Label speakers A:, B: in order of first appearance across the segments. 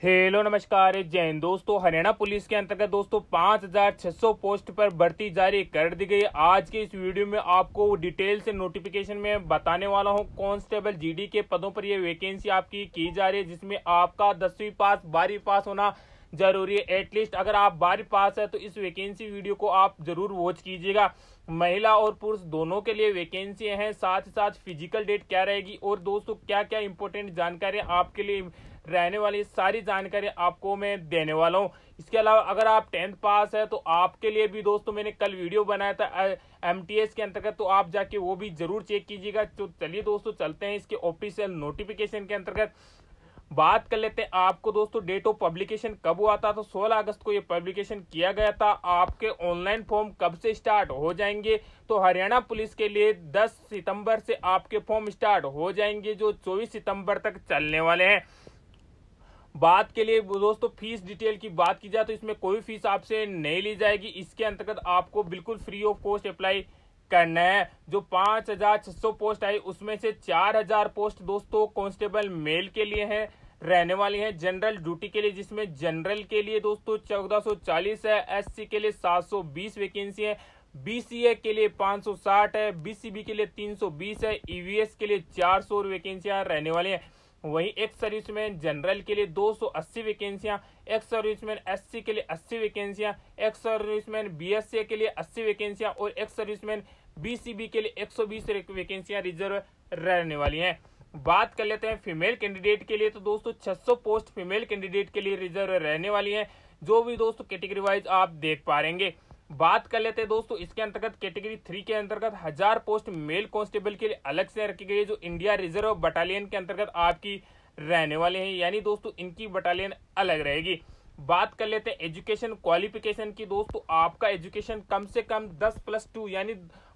A: Hello नमस्कार जय हिंद दोस्तों। हरियाणा पुलिस के अंतर्गत दोस्तों 5,600 पोस्ट पर भर्ती जारी कर दी गई। आज के इस वीडियो में आपको डिटेल से नोटिफिकेशन में बताने वाला हूं। कांस्टेबल जीडी के पदों पर यह वैकेंसी आपकी की जा रही है, जिसमें आपका 10वीं पास 12वीं पास होना जरूरी है। एटलीस्ट अगर आप 12वीं पास है तो इस वैकेंसी वीडियो को आप जरूर वॉच कीजिएगा। महिला और पुरुष दोनों के लिए वैकेंसी हैं। साथ ही साथ फिजिकल डेट क्या रहेगी और दोस्तों क्या क्या इंपॉर्टेंट जानकारी आपके लिए रहने वाली सारी जानकारी आपको मैं देने वाला हूं। इसके अलावा अगर आप 10th पास है तो आपके लिए भी दोस्तों मैंने कल वीडियो बनाया था एमटीएस के अंतर्गत, तो आप जाके वो भी जरूर चेक कीजिएगा। तो चलिए दोस्तों चलते हैं इसके ऑफिशियल नोटिफिकेशन के अंतर्गत। बात कर लेते हैं आपको दोस्तों डेट ऑफ पब्लिकेशन कब हुआ था। तो 16 अगस्त को ये पब्लिकेशन किया गया था। आपके ऑनलाइन फॉर्म कब से स्टार्ट हो जाएंगे, तो हरियाणा पुलिस के लिए 10 सितंबर से आपके फॉर्म स्टार्ट हो जाएंगे, जो 24 सितंबर तक चलने वाले हैं। बात के लिए दोस्तों फीस डिटेल की बात की जाए तो इसमें कोई फीस आपसे नहीं ली जाएगी। इसके अंतर्गत आपको बिल्कुल फ्री ऑफ कॉस्ट अप्लाई करना है। जो 5,600 पोस्ट आई उसमें से 4,000 पोस्ट दोस्तों कांस्टेबल मेल के लिए है रहने वाली है। जनरल ड्यूटी के लिए, जिसमें जनरल के लिए दोस्तों 1440 है, एससी के लिए 720 वैकेंसी है, बीसीए के लिए 560 है, बीसीबी के लिए 320 है, ईवीएस के लिए 400 वैकेंसियां रहने वाली है। वहीं एक्स सर्विसमैन जनरल के लिए 280 वैकेंसियां, एक्स सर्विसमैन एससी के लिए 80 वैकेंसियां, एक्स सर्विसमैन बीएसए के लिए 80 वैकेंसियां और एक्स सर्विसमैन बीसीबी के लिए 120 वैकेंसियां रिजर्व रहने वाली हैं। बात कर लेते हैं फीमेल कैंडिडेट के लिए, तो दोस्तों 600 पोस्ट फीमेल कैंडिडेट के लिए रिजर्व रहने वाली है, जो भी दोस्तों कैटेगरी वाइज आप देख पा रहेंगे। बात कर लेते हैं दोस्तों इसके अंतर्गत कैटेगरी 3 के अंतर्गत 1000 पोस्ट मेल कांस्टेबल के लिए अलग से रखी गई है, जो इंडिया रिजर्व बटालियन के अंतर्गत आपकी रहने वाले हैं, यानी दोस्तों इनकी बटालियन अलग रहेगी। बात कर लेते हैं एजुकेशन क्वालिफिकेशन की। दोस्तों आपका एजुकेशन कम से कम 10+2 यानी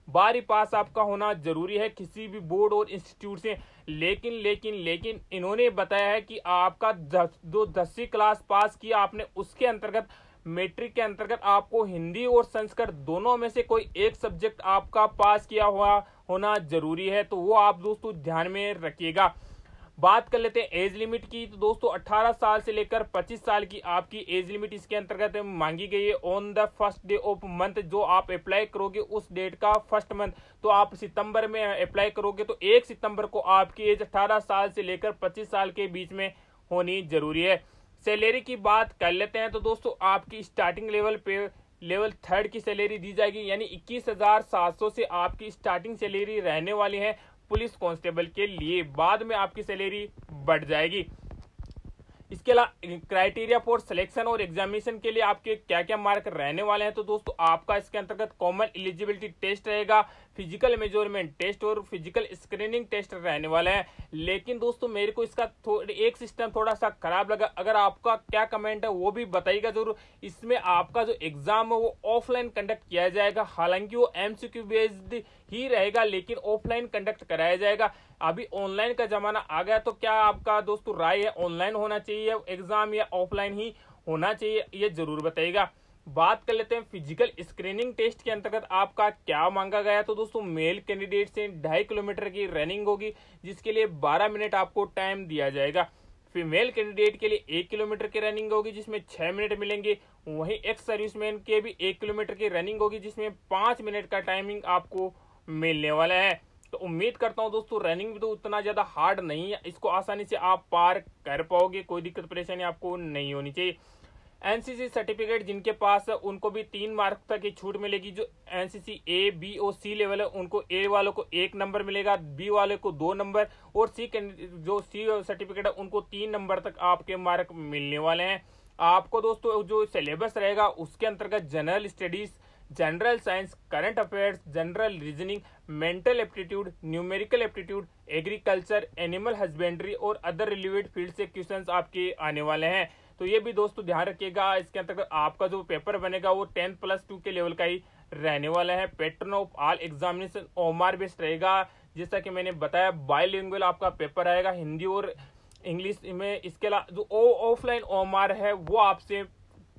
A: 12वीं पास आपका होना जरूरी है किसी भी बोर्ड और इंस्टीट्यूट से। लेकिन इन्होंने बताया है कि आपका जो 10वीं क्लास पास किया आपने, उसके अंतर्गत मैट्रिक के अंतर्गत आपको हिंदी और संस्कृत दोनों में से कोई एक सब्जेक्ट आपका पास किया हुआ होना जरूरी है, तो वो आप दोस्तों ध्यान में रखिएगा। बात कर लेते हैं एज लिमिट की, तो दोस्तों 18 साल से लेकर 25 साल की आपकी एज लिमिट इसके अंतर्गत मांगी गई है। On the first day of month, जो आप अप्लाई करोगे उस डेट का फर्स्ट मंथ, तो आप सितंबर में अप्लाई करोगे तो 1 सितंबर को आपकी एज 18 साल से लेकर 25 साल के बीच में होनी जरूरी है। सैलरी की बात कर लेते हैं, तो दोस्तों आपकी स्टार्टिंग लेवल 3 की सैलरी दी जाएगी, यानी 21,700 से आपकी स्टार्टिंग सैलरी रहने वाली है पुलिस कांस्टेबल के लिए। बाद में आपकी सैलरी बढ़ जाएगी। इसके अलावा क्राइटेरिया फॉर सिलेक्शन और एग्जामिनेशन के लिए आपके क्या क्या मार्क रहने वाले हैं, तो दोस्तों आपका इसके अंतर्गत कॉमन एलिजिबिलिटी टेस्ट रहेगा, फिजिकल मेजरमेंट टेस्ट और फिजिकल स्क्रीनिंग टेस्ट रहने वाले हैं। लेकिन दोस्तों मेरे को इसका एक सिस्टम थोड़ा सा खराब लगा। अगर आपका क्या कमेंट है वो भी बताइएगा जरूर। इसमें आपका जो एग्जाम है वो ऑफलाइन कंडक्ट किया जाएगा, हालांकि वो एमसीक्यू बेस्ड ही रहेगा, लेकिन ऑफलाइन कंडक्ट कराया जाएगा। अभी ऑनलाइन का जमाना आ गया, तो क्या आपका दोस्तों राय है ऑनलाइन होना चाहिए एग्जाम या ऑफलाइन ही होना चाहिए, ये जरूर बताइएगा। बात कर लेते हैं फिजिकल स्क्रीनिंग टेस्ट के अंतर्गत आपका क्या मांगा गया, तो दोस्तों मेल कैंडिडेट से 2.5 किलोमीटर की रनिंग होगी, जिसके लिए 12 मिनट आपको टाइम दिया जाएगा। फीमेल कैंडिडेट के लिए 1 किलोमीटर की रनिंग होगी, जिसमें 6 मिनट मिलेंगे। वहीं एक्स सर्विसमैन के भी 1 किलोमीटर की रनिंग होगी, जिसमें 5 मिनट का टाइमिंग आपको मिलने वाला है। तो उम्मीद करता हूं दोस्तों रनिंग भी तो उतना ज्यादा हार्ड नहीं है, इसको आसानी से आप पार कर पाओगे, कोई दिक्कत परेशानी आपको नहीं होनी चाहिए। एनसीसी सर्टिफिकेट जिनके पास है उनको भी 3 मार्क तक की छूट मिलेगी। जो एनसीसी ए बी और सी लेवल है उनको ए वालों को 1 नंबर मिलेगा, बी वाले को 2 नंबर और जो सी सर्टिफिकेट है उनको 3 नंबर तक आपके मार्क मिलने वाले हैं। आपको दोस्तों जो सिलेबस रहेगा उसके अंतर्गत general studies, general science, current affairs, general reasoning, mental aptitude, numerical aptitude, agriculture, animal husbandry और अदर रिलेवेंट फील्ड से क्वेश्चंस आपके आने वाले हैं। तो ये भी दोस्तों ध्यान रखिएगा। इसके अंतर्गत आपका जो पेपर बनेगा वो 10+2 के लेवल का ही रहने वाला है। Pattern of all examination OMR based रहेगा। जैसा कि मैंने बताया बाइलिंगुअल आपका पेपर आएगा हिंदी और इंग्लिश में। इसके अलावा जो ऑफलाइन ओमार है वो आपसे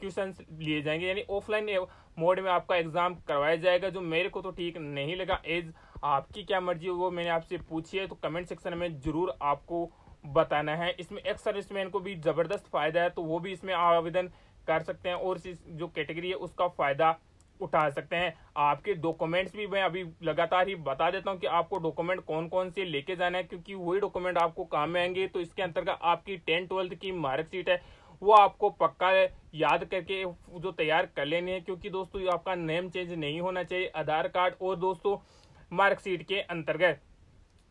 A: क्वेश्चन लिए जाएंगे, यानी ऑफलाइन मोड में आपका एग्जाम करवाया जाएगा, जो मेरे को तो ठीक नहीं लगा। एज आपकी क्या मर्जी वो मैंने आपसे पूछी है, तो कमेंट सेक्शन में जरूर आपको बताना है। इसमें एक्स सर्विसमैन को भी जबरदस्त फायदा है, तो वो भी इसमें आवेदन कर सकते हैं और इस जो कैटेगरी है उसका फायदा उठा सकते हैं। आपके डॉक्यूमेंट्स भी मैं अभी लगातार ही बता देता हूं कि आपको डॉक्यूमेंट कौन कौन से लेके जाना है, क्योंकि वही डॉक्यूमेंट आपको काम में आएंगे। तो इसके अंतर्गत आपकी 10-12 की मार्कशीट है वो आपको पक्का याद करके जो तैयार कर लेनी है, क्योंकि दोस्तों आपका नेम चेंज नहीं होना चाहिए आधार कार्ड और दोस्तों मार्कशीट के अंतर्गत।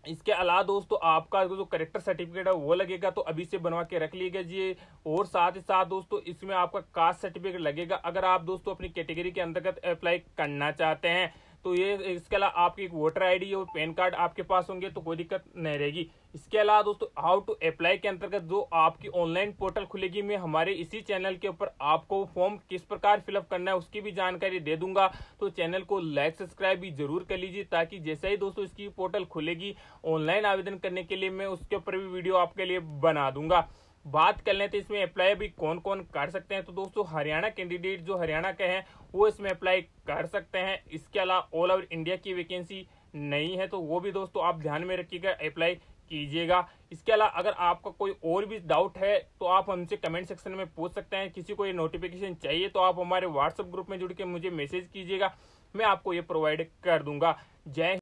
A: इसके अलावा दोस्तों आपका जो करेक्टर सर्टिफिकेट है वो लगेगा, तो अभी से बनवा के रख लीजिए। और साथ ही साथ दोस्तों इसमें आपका कास्ट सर्टिफिकेट लगेगा, अगर आप दोस्तों अपनी कैटेगरी के अंतर्गत अप्लाई करना चाहते हैं। तो ये इसके अलावा आपकी वोटर आईडी और पैन कार्ड आपके पास होंगे तो कोई दिक्कत नहीं रहेगी। इसके अलावा दोस्तों हाउ टू अप्लाई के अंतर्गत जो आपकी ऑनलाइन पोर्टल खुलेगी, मैं हमारे इसी चैनल के ऊपर आपको फॉर्म किस प्रकार फिलअप करना है उसकी भी जानकारी दे दूंगा। तो चैनल को लाइक सब्सक्राइब भी जरूर कर लीजिए, ताकि जैसे ही दोस्तों इसकी पोर्टल खुलेगी ऑनलाइन आवेदन करने के लिए मैं उसके ऊपर भी वीडियो आपके लिए बना दूंगा। बात कर लें तो इसमें अप्लाई भी कौन कौन कर सकते हैं, तो दोस्तों हरियाणा कैंडिडेट जो हरियाणा के हैं वो इसमें अप्लाई कर सकते हैं। इसके अलावा ऑल ओवर इंडिया की वैकेंसी नहीं है, तो वो भी दोस्तों आप ध्यान में रखिएगा, अप्लाई कीजिएगा। इसके अलावा अगर आपका कोई और भी डाउट है तो आप हमसे कमेंट सेक्शन में पूछ सकते हैं। किसी को ये नोटिफिकेशन चाहिए तो आप हमारे व्हाट्सएप ग्रुप में जुड़ के मुझे मैसेज कीजिएगा, मैं आपको ये प्रोवाइड कर दूंगा। जय